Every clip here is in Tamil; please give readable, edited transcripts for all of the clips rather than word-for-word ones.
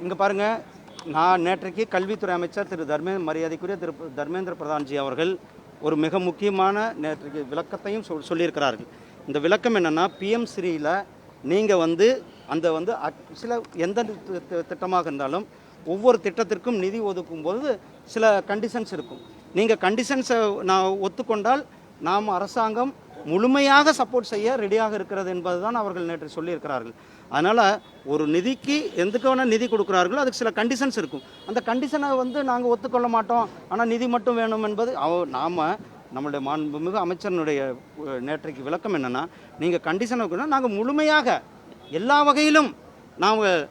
இங்கே பாருங்கள், நான் நேற்றைக்கு கல்வித்துறை அமைச்சர் மரியாதைக்குரிய திரு தர்மேந்திர பிரதான்ஜி அவர்கள் ஒரு மிக முக்கியமான நேற்றைக்கு விளக்கத்தையும் சொல்லியிருக்கிறார்கள். இந்த விளக்கம் என்னென்னா, பிஎம்ஸ்ரீயில் நீங்கள் அந்த சில எந்த திட்டமாக இருந்தாலும் ஒவ்வொரு திட்டத்திற்கும் நிதி ஒதுக்கும் போது சில கண்டிஷன்ஸ் இருக்கும். நீங்கள் கண்டிஷன்ஸை நான் ஒத்துக்கொண்டால் நாம் அரசாங்கம் முழுமையாக சப்போர்ட் செய்ய ரெடியாக இருக்கிறது என்பது தான் அவர்கள் நேற்று சொல்லியிருக்கிறார்கள். அதனால் ஒரு நிதிக்கு எதுக்கு வேணால் நிதி கொடுக்குறார்களோ அதுக்கு சில கண்டிஷன்ஸ் இருக்கும். அந்த கண்டிஷனை நாங்கள் ஒத்துக்கொள்ள மாட்டோம், ஆனால் நிதி மட்டும் வேணும் என்பது நம்மளுடைய மாண்புமிகு அமைச்சரினுடைய நேற்றைக்கு விளக்கம் என்னென்னா, நீங்கள் கண்டிஷனை நாங்கள் முழுமையாக எல்லா வகையிலும் நாங்கள்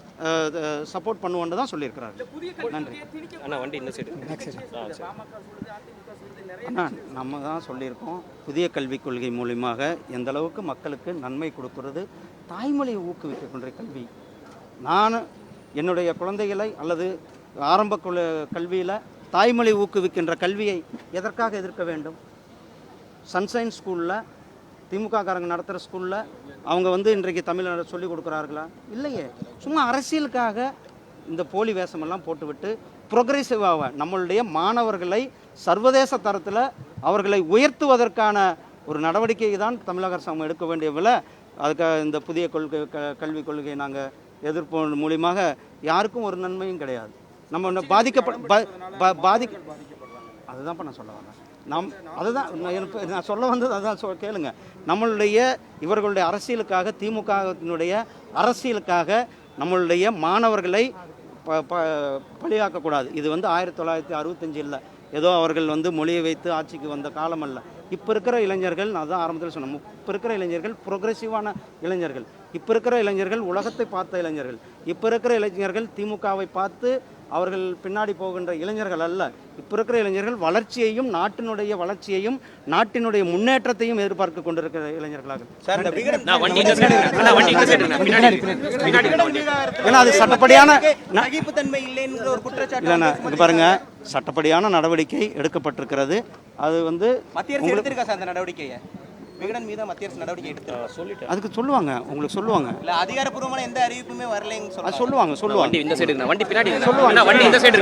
சப்போர்ட் பண்ணுவோன்னு தான் சொல்லியிருக்கிறார்கள். நன்றி அண்ணா. நம்ம தான் சொல்லியிருக்கோம், புதிய கல்விக் கொள்கை மூலியமாக எந்த அளவுக்கு மக்களுக்கு நன்மை கொடுக்கிறது, தாய்மொழியை ஊக்குவிக்கின்ற கல்வி. நான் என்னுடைய குழந்தைகளை அல்லது ஆரம்ப கல்வியில் தாய்மொழி ஊக்குவிக்கின்ற கல்வியை எதற்காக எதிர்க்க வேண்டும்? சன்ஷைன் ஸ்கூலில் திமுககாரங்க நடத்துகிற ஸ்கூலில் அவங்க இன்றைக்கு தமிழ் சொல்லிக் கொடுக்குறார்களா? இல்லையே. சும்மா அரசியலுக்காக இந்த போலி வேஷமெல்லாம் போட்டுவிட்டு ப்ரொக்ரெசிவாக நம்மளுடைய மாணவர்களை சர்வதேச தரத்தில் அவர்களை உயர்த்துவதற்கான ஒரு நடவடிக்கை தான் தமிழக அரசாங்கம் எடுக்க வேண்டியவில். அதுக்காக இந்த புதிய கல்விக் கொள்கையை நாங்கள் எதிர்ப்பு மூலியமாக யாருக்கும் ஒரு நன்மையும் கிடையாது. நம்ம அதுதான் நான் சொல்ல வரேன். அதுதான் நான் சொல்ல வந்தது, அதுதான் கேளுங்க. நம்மளுடைய இவர்களுடைய அரசியலுக்காக, திமுகவினுடைய அரசியலுக்காக நம்மளுடைய மாணவர்களை பழியாக்கக்கூடாது. இது 1965 இல்லை, ஏதோ அவர்கள் மொழியை வைத்து ஆட்சிக்கு வந்த காலம் அல்ல. இப்போ இருக்கிற இளைஞர்கள், நான் தான் ஆரம்பத்தில் சொன்னேன், இப்போ இருக்கிற இளைஞர்கள் ப்ரொக்ரெசிவான இளைஞர்கள், இப்போ இருக்கிற இளைஞர்கள் உலகத்தை பார்த்த இளைஞர்கள், இப்போ இருக்கிற இளைஞர்கள் திமுகவை பார்த்து அவர்கள் பின்னாடி போகின்ற இளைஞர்கள் அல்ல. இப்போ இருக்கிற இளைஞர்கள் வளர்ச்சியையும், நாட்டினுடைய வளர்ச்சியையும், நாட்டினுடைய முன்னேற்றத்தையும் எதிர்பார்க்க கொண்டிருக்கிற இளைஞர்களாக. ஏன்னா அது சட்டப்படியான இல்லைண்ணா, இது பாருங்க, சட்டப்படியான நடவடிக்கை எடுக்கப்பட்டிருக்கிறது. அது நடவடிக்கையை விகடன் மீது மத்திய அரசு நடவடிக்கை எடுத்து அதுக்கு சொல்லுவாங்க, உங்களுக்கு சொல்லுவாங்க. இல்ல அதிகாரப்பூர்வமான எந்த அறிவிப்புமே வரலைன்னு சொல்லுவாங்க. வண்டி இந்த சைடு வண்டி பின்னாடி சொல்லுவாங்க. வண்டி இந்த சைடு